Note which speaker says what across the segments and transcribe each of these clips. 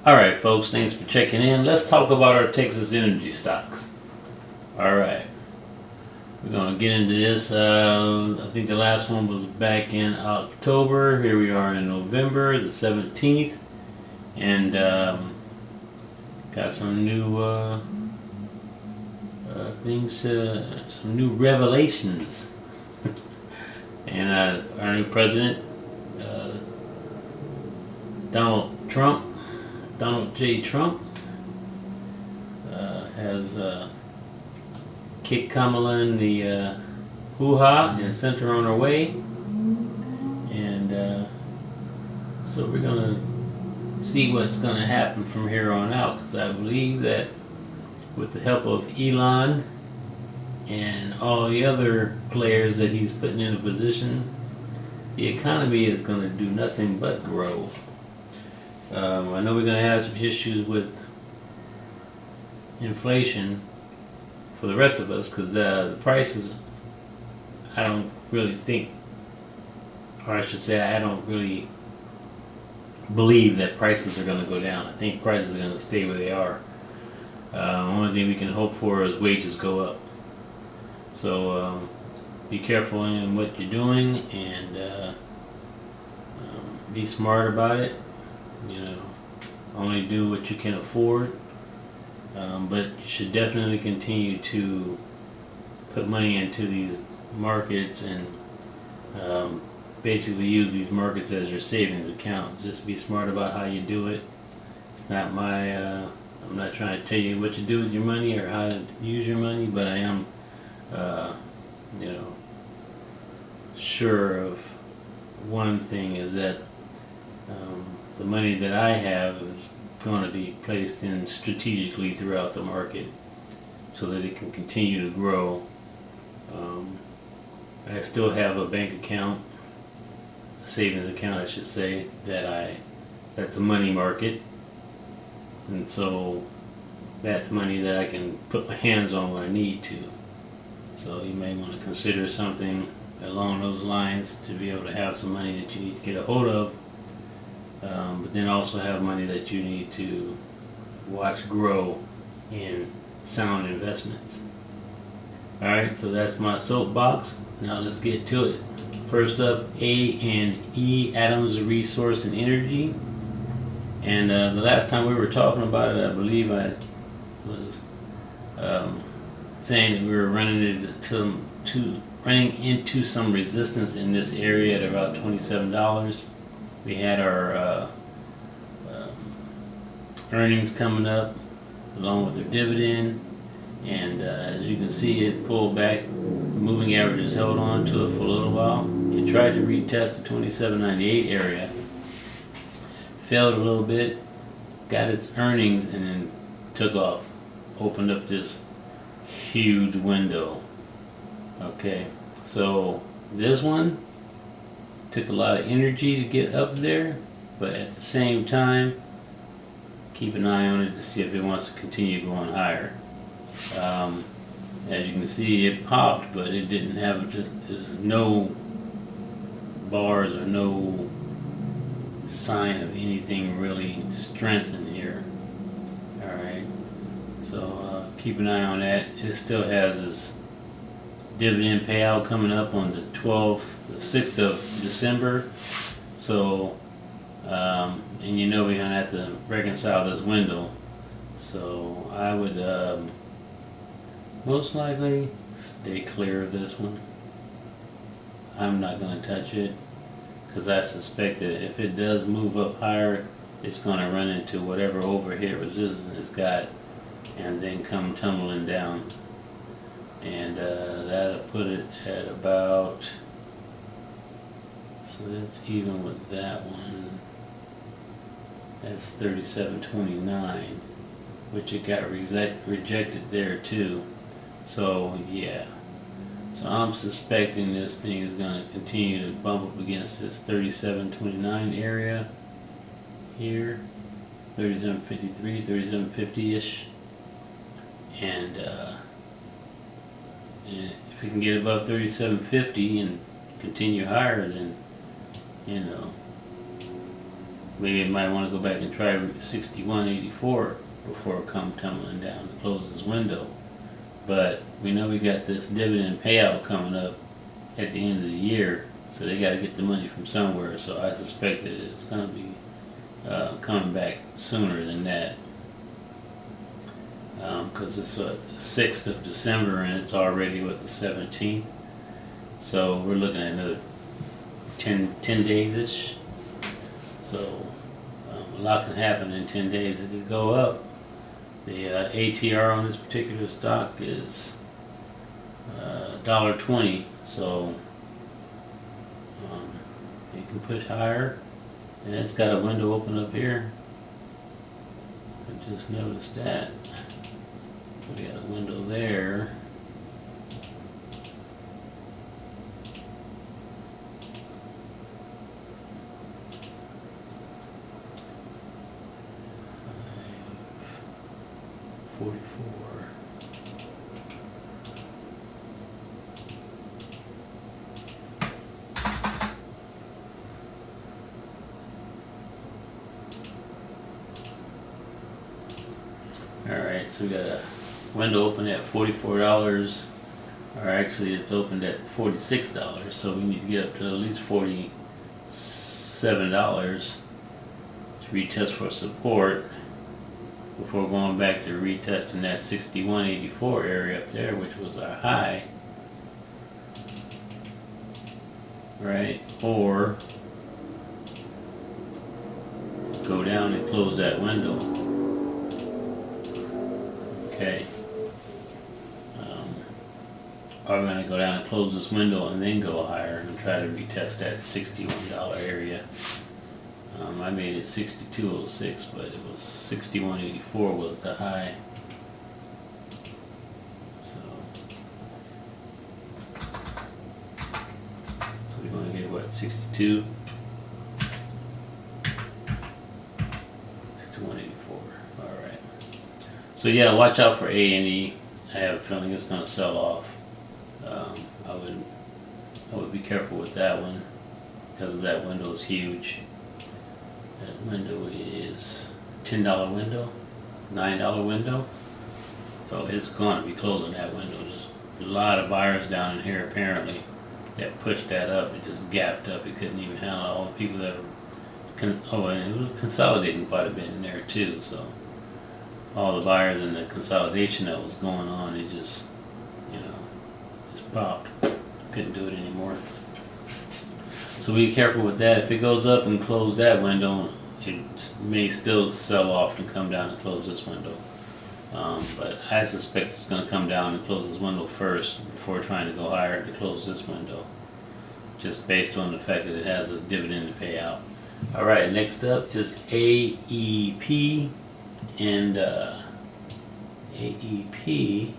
Speaker 1: Alright folks, thanks for checking in. Let's talk about our Texas energy stocks. Alright, we're going to get into this. I think the last one was back in October. Here we are in November the 17th. And got some new things, some new revelations. And our new president, Donald J. Trump, has kicked Kamala in the hoo-ha and sent her on her way. And so we're going to see what's going to happen from here on out, because I believe that with the help of Elon and all the other players that he's putting in a position, the economy is going to do nothing but grow. I know we're going to have some issues with inflation for the rest of us, because the prices, I don't really think, or I should say I don't really believe that prices are going to go down. I think prices are going to stay where they are. Only thing we can hope for is wages go up. So be careful in what you're doing, and be smart about it. You know, only do what you can afford, but you should definitely continue to put money into these markets and basically use these markets as your savings account. Just be smart about how you do it. It's not my, I'm not trying to tell you what to do with your money or how to use your money, but I am, you know, sure of one thing, is that the money that I have is going to be placed in strategically throughout the market so that it can continue to grow. I still have a bank account, a savings account I should say, that's a money market, and so that's money that I can put my hands on when I need to. So you may want to consider something along those lines to be able to have some money that you need to get a hold of, but then also have money that you need to watch grow in sound investments. Alright, so that's my soapbox. Now let's get to it. First up, A&E, Atoms, Resource, and Energy. And the last time we were talking about it, I believe I was saying that we were running into some resistance in this area at about $27. We had our earnings coming up along with their dividend, and as you can see, it pulled back. The moving averages held on to it for a little while. It tried to retest the 27.98 area, failed a little bit, got its earnings, and then took off. Opened up this huge window. Okay, so this one took a lot of energy to get up there, but at the same time, keep an eye on it to see if it wants to continue going higher. As you can see, it popped, but it didn't have, there's no bars or no sign of anything really strengthened here. Alright, so keep an eye on that. It still has this dividend payout coming up on the 6th of December. So, and you know we're going to have to reconcile this window. So I would most likely stay clear of this one. I'm not going to touch it, because I suspect that if it does move up higher, it's going to run into whatever overhead resistance it's got and then come tumbling down. And that'll put it at about, so that's even with that one, that's 37.29, which it got rejected there too. So yeah, so I'm suspecting this thing is going to continue to bump up against this 37.29 area here, 37.53, 37.50ish, and if we can get above 37.50 and continue higher, then, you know, maybe I might want to go back and try 61.84 before it come tumbling down to close this window. But we know we got this dividend payout coming up at the end of the year, so they got to get the money from somewhere. So I suspect that it's going to be coming back sooner than that, because it's the 6th of December and it's already the 17th. So we're looking at another 10 days-ish. So a lot can happen in 10 days. It could go up. The ATR on this particular stock is $1.20, so it can push higher. And it's got a window open up here. I just noticed that. We got a window there. $44. Alright, so we got a window open at $44, or actually it's opened at $46, so we need to get up to at least $47 to retest for support before going back to retesting that 61.84 area up there, which was our high, right? Or go down and close that window. Okay. Or we're going to go down and close this window and then go higher and try to retest that $61 area. I made it 62.06, but it was 61.84 was the high. So we're going to get what, 62? 61.84. All right. So yeah, watch out for A&E. I have a feeling it's going to sell off. I would be careful with that one because that window is huge. That window is $10 window, $9 window. So it's going to be closing that window. There's a lot of buyers down in here apparently that pushed that up. It just gapped up. It couldn't even handle all the people that were, and it was consolidating quite a bit in there too. So all the buyers and the consolidation that was going on, it just, just popped. Couldn't do it anymore. So be careful with that. If it goes up and close that window, it may still sell off and come down and close this window. But I suspect it's going to come down and close this window first before trying to go higher to close this window, just based on the fact that it has a dividend to pay out. All right, next up is AEP, and AEP.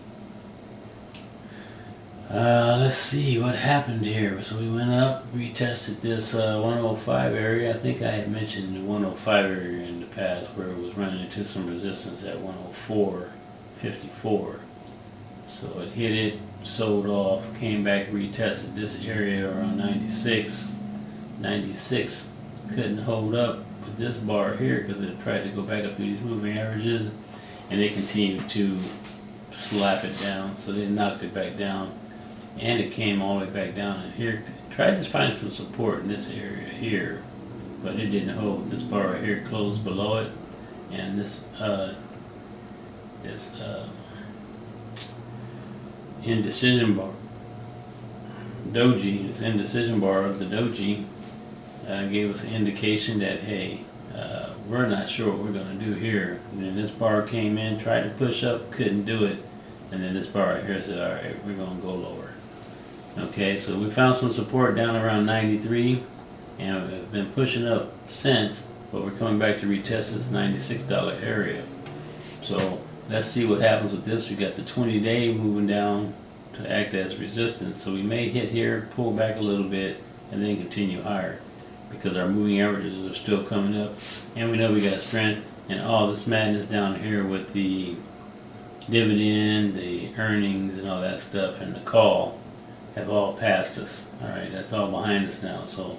Speaker 1: Let's see what happened here. So we went up, retested this 105 area. I think I had mentioned the 105 area in the past where it was running into some resistance at 104.54. So it hit it, sold off, came back, retested this area around 96. 96 couldn't hold up with this bar here because it tried to go back up through these moving averages, and they continued to slap it down. So they knocked it back down. And it came all the way back down in here. Tried to find some support in this area here, but it didn't hold. This bar right here closed below it, and this indecision bar, doji, this indecision bar of the doji, gave us an indication that hey, we're not sure what we're going to do here. And then this bar came in, tried to push up, couldn't do it, and then this bar right here said, all right, we're going to go lower. Okay, so we found some support down around 93, and we've been pushing up since, but we're coming back to retest this $96 area. So let's see what happens with this. We got the 20-day moving down to act as resistance, so we may hit here, pull back a little bit, and then continue higher because our moving averages are still coming up, and we know we got strength, and all this madness down here with the dividend, the earnings, and all that stuff, and the call have all passed us. All right, that's all behind us now. So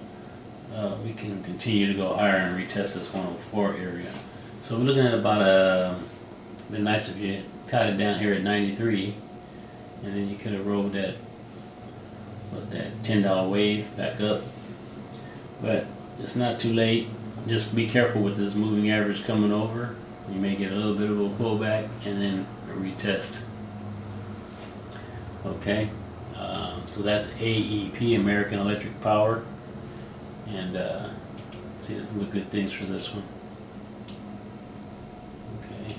Speaker 1: we can continue to go higher and retest this 104 area. So we're looking at about it'd be nice if you caught it down here at 93, and then you could have rolled that $10 wave back up. But it's not too late. Just be careful with this moving average coming over. You may get a little bit of a pullback and then a retest. Okay, so that's AEP, American Electric Power, and see, let's look good things for this one. Okay,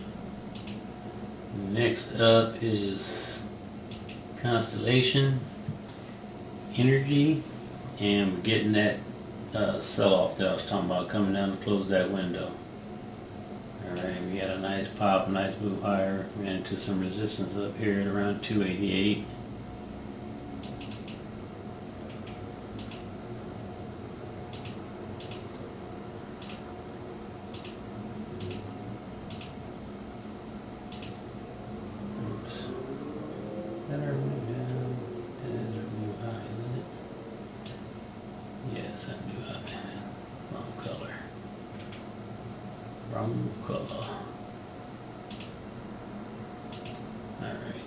Speaker 1: next up is Constellation Energy, and we're getting that sell-off that I was talking about coming down to close that window. Alright, we had a nice pop, nice move higher, ran into some resistance up here at around 288. Oops. That our new down. That is our new high, isn't it? Yes, that new high. Wrong color. Wrong color. Alright.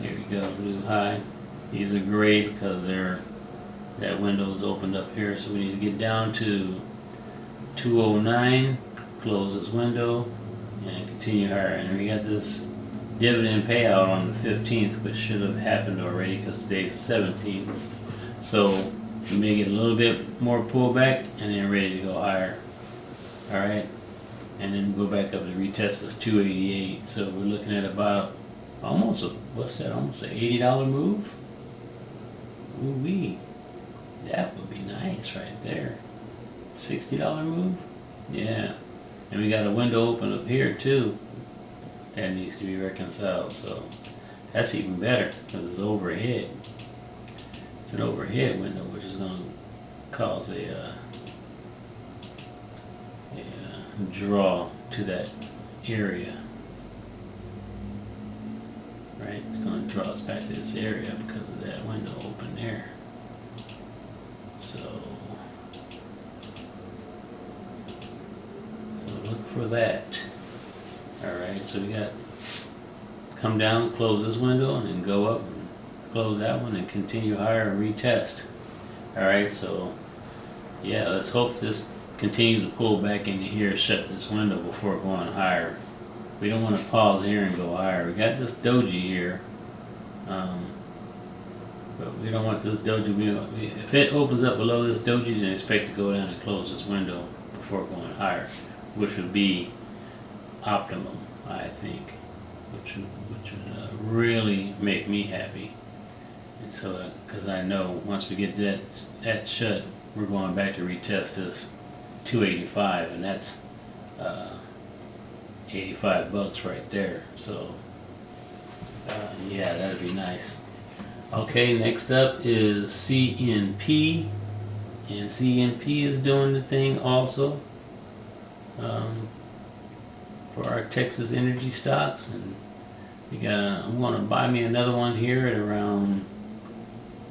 Speaker 1: Here we go, blue high. These are gray because that window's opened up here, so we need to get down to 209, close this window, and continue higher. And we got this dividend payout on the 15th, which should have happened already because today's the 17th. So we may get a little bit more pullback and then ready to go higher. Alright, and then go back up to retest this 288. So we're looking at about almost almost an $80 move. Ooh wee, that would be nice right there. $60 move, yeah. And we got a window open up here too that needs to be reconciled. So that's even better because it's overhead. It's an overhead window, which is going to cause a draw to that area, right? It's going to draw us back to this area because of that window open there. So look for that. Alright, so we got come down, close this window, and then go up and close that one and continue higher and retest. Alright, so yeah, let's hope this continues to pull back into here, shut this window before going higher. We don't want to pause here and go higher. We got this doji here, but we don't want this doji. If it opens up below this doji, then expect to go down and close this window before going higher, which would be optimum, I think, which would really make me happy. And so, because I know once we get that shut, we're going back to retest this 285, and that's $85 right there. So yeah, that'd be nice. Okay, next up is CNP, and CNP is doing the thing also for our Texas energy stocks, and I'm going to buy me another one here at around,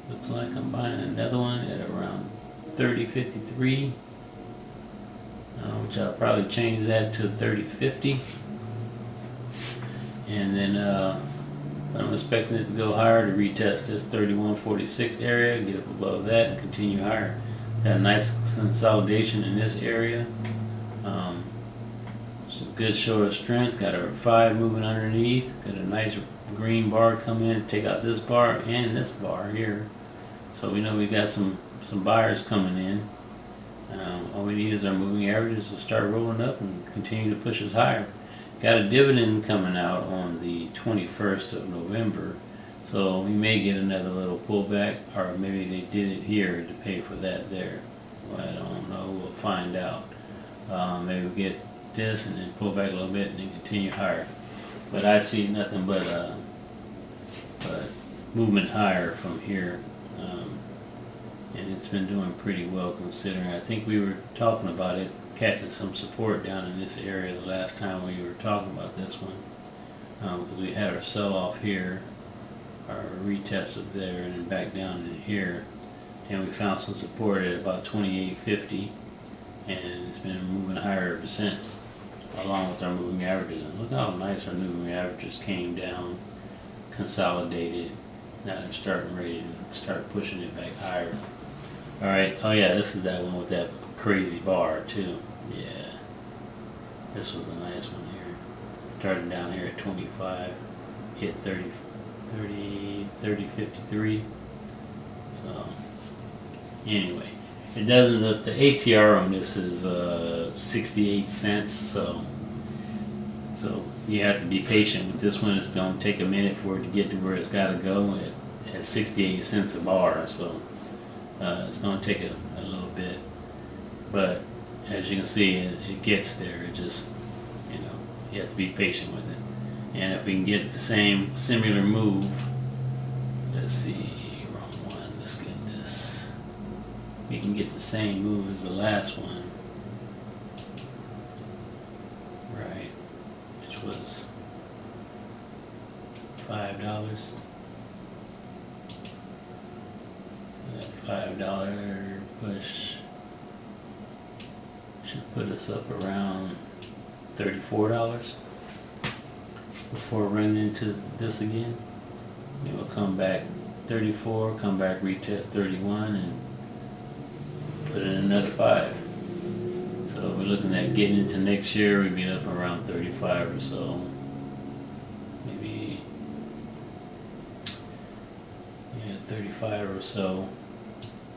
Speaker 1: looks like I'm buying another one at around 30.53, which I'll probably change that to 30.50, and then I'm expecting it to go higher to retest this 31.46 area, get up above that and continue higher. Got a nice consolidation in this area. Some good show of strength. Got a 5 moving underneath. Got a nice green bar come in, take out this bar and this bar here. So we know we got some buyers coming in. All we need is our moving averages to start rolling up and continue to push us higher. Got a dividend coming out on the 21st of November, so we may get another little pullback, or maybe they did it here to pay for that there. Well, I don't know, we'll find out. Maybe we'll get this and then pull back a little bit and then continue higher. But I see nothing but movement higher from here. And it's been doing pretty well considering. I think we were talking about it catching some support down in this area the last time we were talking about this one, because we had our sell-off here, our retest up there, and then back down in here, and we found some support at about 28.50, and it's been moving higher ever since, along with our moving averages. And look how nice our moving averages came down, consolidated. Now they're starting ready to start pushing it back higher. All right. Oh yeah, this is that one with that crazy bar too. Yeah, this was a nice one here. Started down here at 25, hit 30.53. So anyway, it doesn't look, the ATR on this is 68 cents. So you have to be patient with this one. It's going to take a minute for it to get to where it's got to go at 68 cents a bar. So it's going to take a little bit, but as you can see, it gets there. It just, you have to be patient with it. And if we can get the same similar move, let's see, wrong one, let's get this. We can get the same move as the last one, right, which was $5. That $5 push should put us up around $34 before running into this again. Then we'll come back 34, come back retest 31, and put in another 5. So we're looking at getting into next year, we'd be up around 35 or so. Maybe, yeah, 35 or so,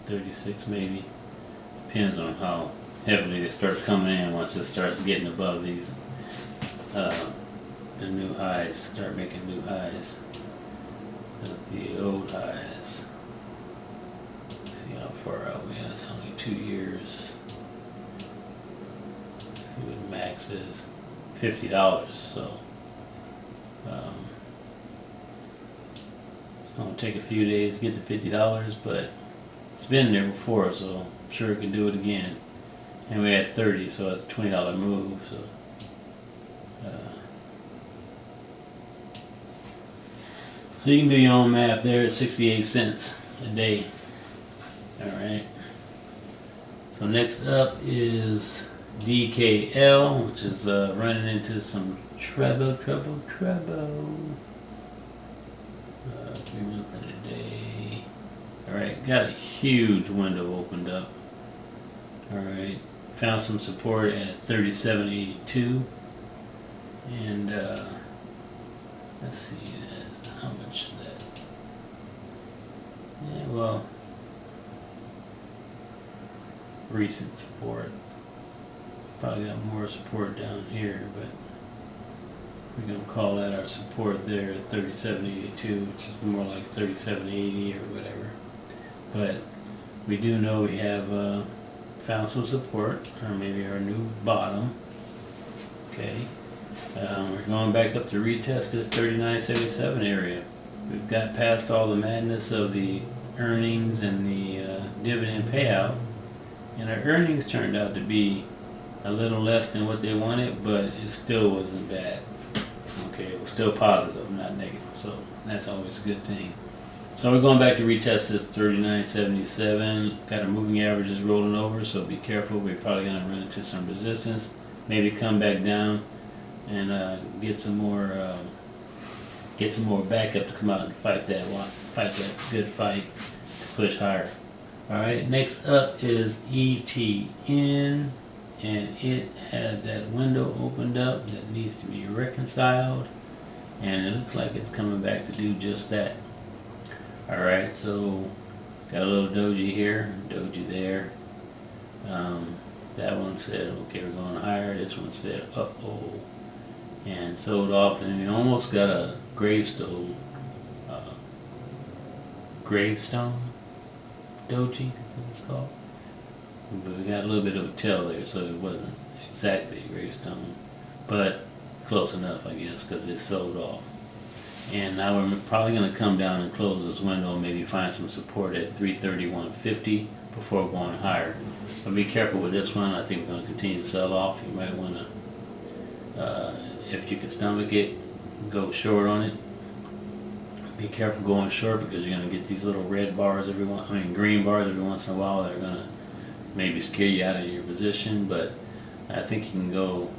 Speaker 1: 36 maybe. Depends on how heavily they start coming in once it starts getting above these the new highs, start making new highs. That's the old highs. See how far out we are. It's only 2 years. See what max is. $50. So it's gonna take a few days to get to $50, but it's been there before, so I'm sure it can do it again. And we had 30, so that's a $20 move. So you can do your own math there at 68 cents a day. All right. So next up is DKL, which is running into some trouble. 3 months in a day. All right, got a huge window opened up. All right, found some support at 37.82, and let's see how much of that. Yeah, well, recent support. Probably got more support down here, but we're gonna call that our support there at 37.82, which is more like 37.80 or whatever. But we do know we have found some support, or maybe our new bottom. Okay, we're going back up to retest this 39.77 area. We've got past all the madness of the earnings and the dividend payout, and our earnings turned out to be a little less than what they wanted, but it still wasn't bad. Okay, it was still positive, not negative, so that's always a good thing. So we're going back to retest this 39.77. Got our moving averages rolling over, so be careful. We're probably going to run into some resistance. Maybe come back down and get some more backup to come out and fight that good fight to push higher. All right. Next up is ETN, and it had that window opened up that needs to be reconciled, and it looks like it's coming back to do just that. Alright, so got a little doji here, doji there. That one said, okay, we're going higher. This one said, uh-oh, and sold off, and we almost got a gravestone doji, it's called. But we got a little bit of a tail there, so it wasn't exactly a gravestone, but close enough, I guess, because it sold off. And now we're probably going to come down and close this window and maybe find some support at 331.50 before going higher. So be careful with this one. I think we're going to continue to sell off. You might want to, if you can stomach it, go short on it. be careful going short because you're gonna get these little red bars green bars every once in a while that are gonna maybe scare you out of your position. But I think you can go.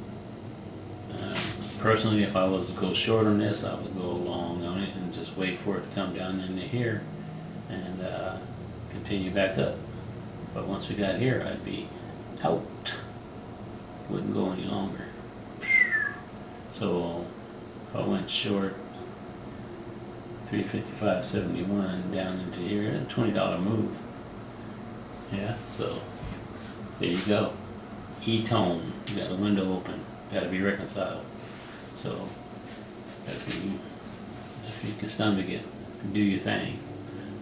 Speaker 1: Personally, if I was to go short on this, I would go long on it and just wait for it to come down into here and continue back up. But once we got here, I'd be out. Wouldn't go any longer. So if I went short 355.71 down into here, a $20 move. Yeah, so there you go. E-tone, you got the window open, got to be reconciled. So if you can stomach it, do your thing.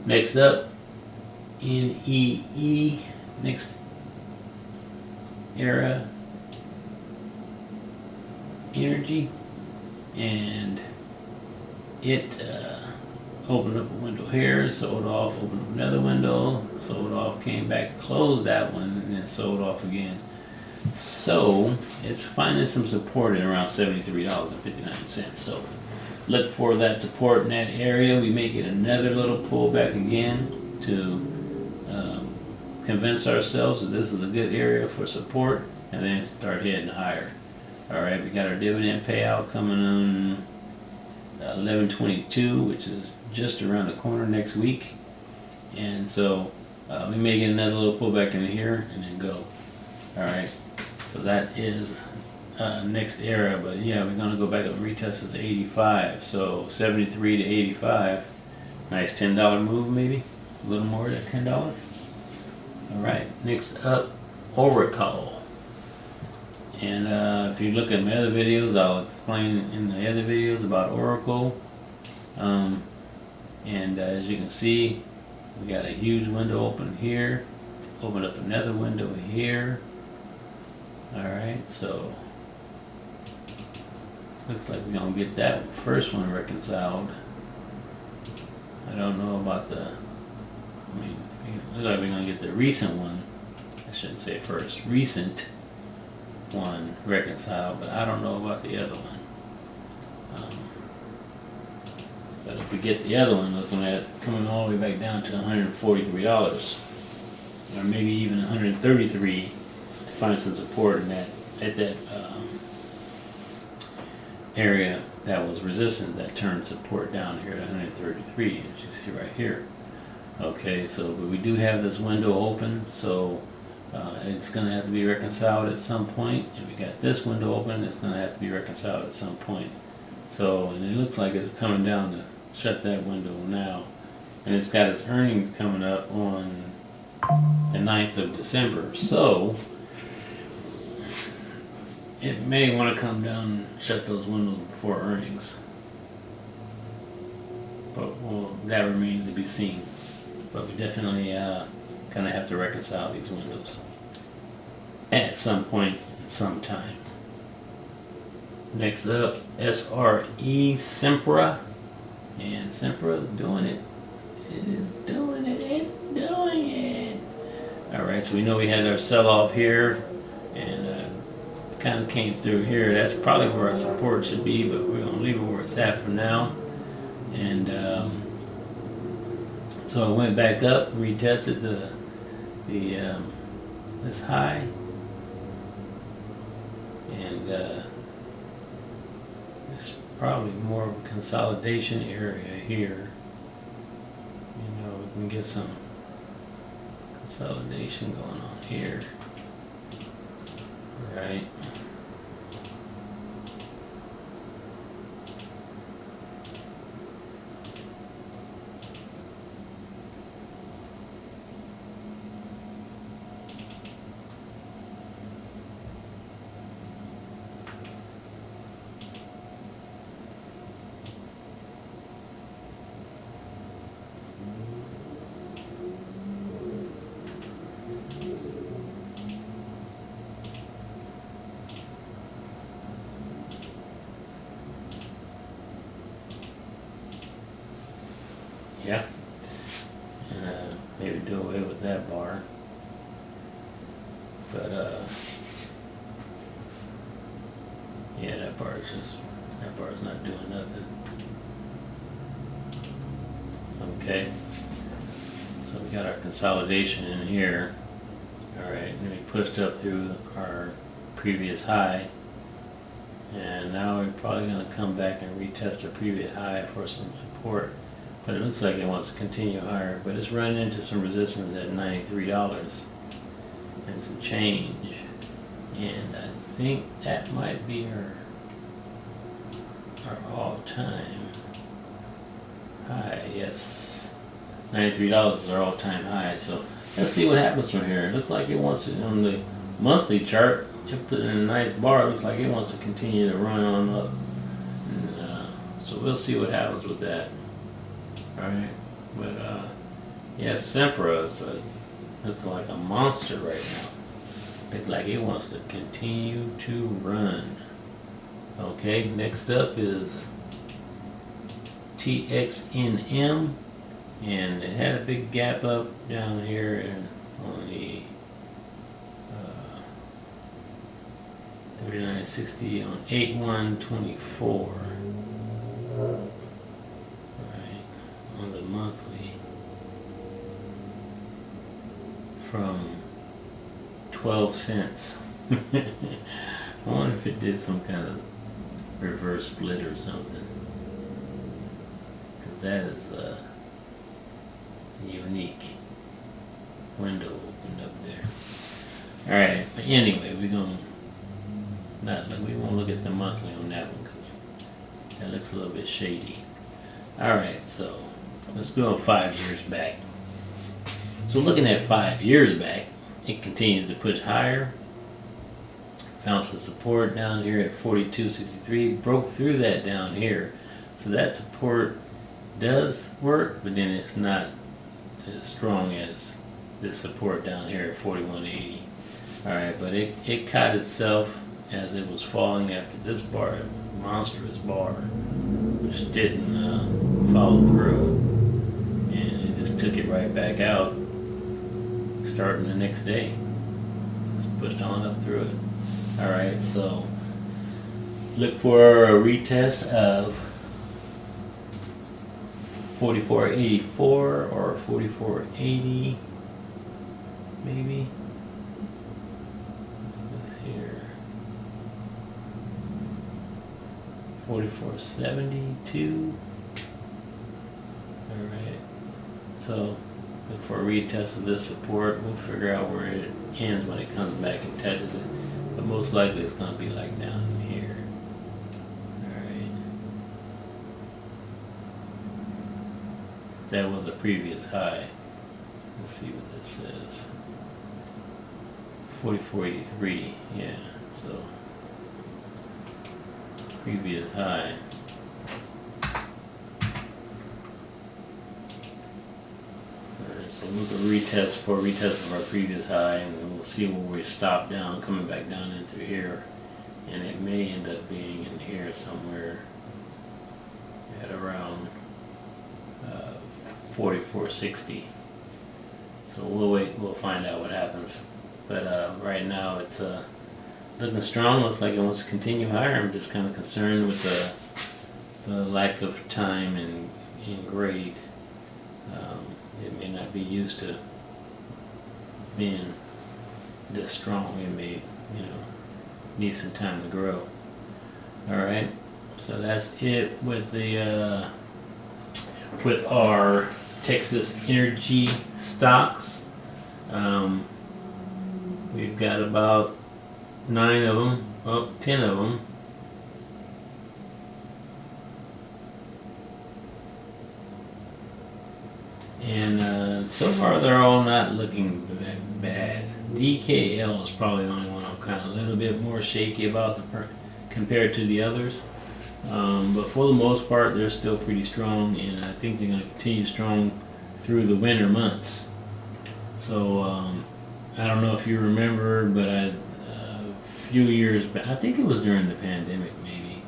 Speaker 1: Next up, NEE, next era, Energy, and it opened up a window here, sold off, opened up another window, sold off, came back, closed that one, and then sold off again. So it's finding some support at around $73.59. So look for that support in that area. We may get another little pullback again to convince ourselves that this is a good area for support, and then start heading higher. All right, we got our dividend payout coming on 11/22, which is just around the corner next week, and so we may get another little pullback in here and then go. All right, so that is next era, but yeah, we're gonna go back up and retest this 85. So 73 to 85, nice $10 move, maybe a little more than $10. All right, next up, Oracle. And if you look at my other videos, I'll explain in the other videos about Oracle. And as you can see, we got a huge window open here, open up another window here. All right, so looks like we're gonna get that first one reconciled. I don't know about it looks like we're gonna get the recent one. I shouldn't say first, recent one reconciled, but I don't know about the other one. But if we get the other one, looking at coming all the way back down to $143, or maybe even $133, to find some support in that at that area that was resistant, that turned support down here at 133, as you see right here. Okay, so but we do have this window open, so it's going to have to be reconciled at some point, and we got this window open, it's going to have to be reconciled at some point. So, and it looks like it's coming down to shut that window now, and it's got its earnings coming up on the 9th of December, so it may want to come down and shut those windows before earnings, but well, that remains to be seen. But we definitely gonna have to reconcile these windows at some point in some time. Next up, SRE, Sempra, and Sempra is doing it. It is doing it. It's doing it. All right, so we know we had our sell-off here, and kind of came through here. That's probably where our support should be, but we're gonna leave it where it's at for now. And so it went back up, retested this high, and it's probably more of a consolidation area here. You know, we can get some consolidation going on here, right? Yeah, and maybe do away with that bar, but yeah, that bar is not doing nothing. Okay, so we got our consolidation in here. Alright, and we pushed up through our previous high, and now we're probably going to come back and retest our previous high for some support, but it looks like it wants to continue higher, but it's running into some resistance at $93 and some change, and I think that might be our all-time high. Yes, $93 is our all-time high. So let's see what happens from here. It looks like it wants to, on the monthly chart, it put in a nice bar. It looks like it wants to continue to run on up. And, so we'll see what happens with that. Alright, but yeah, Sempra looks like a monster right now. Looks like it wants to continue to run. Okay, next up is TXNM, and it had a big gap up down here and on the 3960 on 8/1/24. Right, on the monthly from 12 cents. I wonder if it did some kind of reverse split or something, because that is a unique window opened up there. Alright, but anyway, we won't look at the monthly on that one because that looks a little bit shady. Alright, so let's go 5 years back. So looking at 5 years back, it continues to push higher. Found some support down here at 42.63, broke through that down here. So that support does work, but then it's not as strong as this support down here at 41.80. Alright, but it caught itself as it was falling after this bar, monstrous bar, which didn't follow through. And it just took it right back out, starting the next day. Just pushed on up through it. Alright, so look for a retest of 44.84 or 44.80 maybe. What's this here? 44.72. Alright, so look for a retest of this support. We'll figure out where it ends when it comes back and touches it. But most likely it's going to be like down here. Alright. That was a previous high. Let's see what this says. 44.83. Yeah, so previous high. Alright, so we'll do a retest of our previous high, and then we'll see where we stop down, coming back down into here, and it may end up being in here somewhere at around 44.60. So we'll wait, we'll find out what happens. But right now it's looking strong. Looks like it wants to continue higher. I'm just kind of concerned with the lack of time and grade. It may not be used to being this strong. It may, need some time to grow. All right, so that's it with the with our Texas Energy stocks. We've got about 9 of them, well, 10 of them. And so far they're all not looking that bad. DKL is probably the only one I'm kind of a little bit more shaky about compared to the others. But for the most part, they're still pretty strong, and I think they're going to continue strong through the winter months. So I don't know if you remember, but a few years back, I think it was during the pandemic maybe,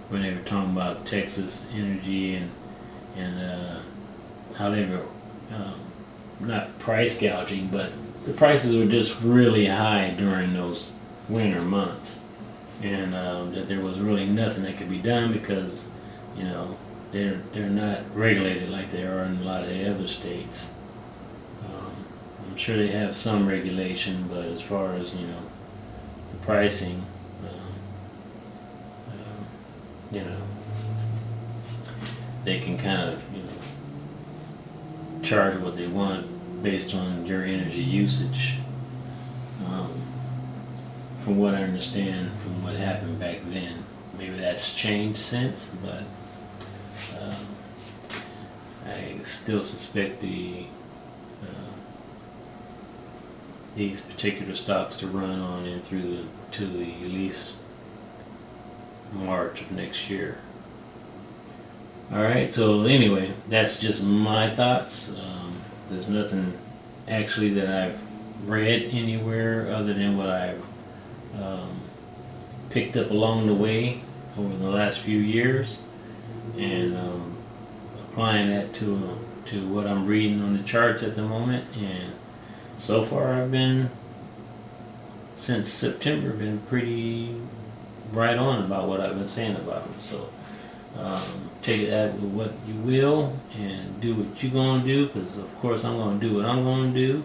Speaker 1: when they were talking about Texas Energy and how they were not price gouging, but the prices were just really high during those winter months, and that there was really nothing that could be done because they're not regulated like they are in a lot of the other states. I'm sure they have some regulation, but as far as the pricing, you know, they can kind of charge what they want based on your energy usage. From what I understand, from what happened back then, maybe that's changed since, but I still suspect these particular stocks to run on in through to the at least March of next year. Alright, so anyway, that's just my thoughts. There's nothing actually that I've read anywhere other than what I've picked up along the way over the last few years, and applying that to what I'm reading on the charts at the moment. And so far I've been, since September, been pretty right on about what I've been saying about them. So take it out with what you will and do what you're going to do, because of course I'm going to do what I'm going to do.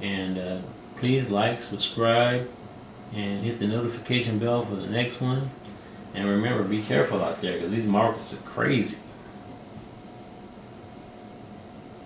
Speaker 1: And please like, subscribe, and hit the notification bell for the next one. And remember, be careful out there, because these markets are crazy.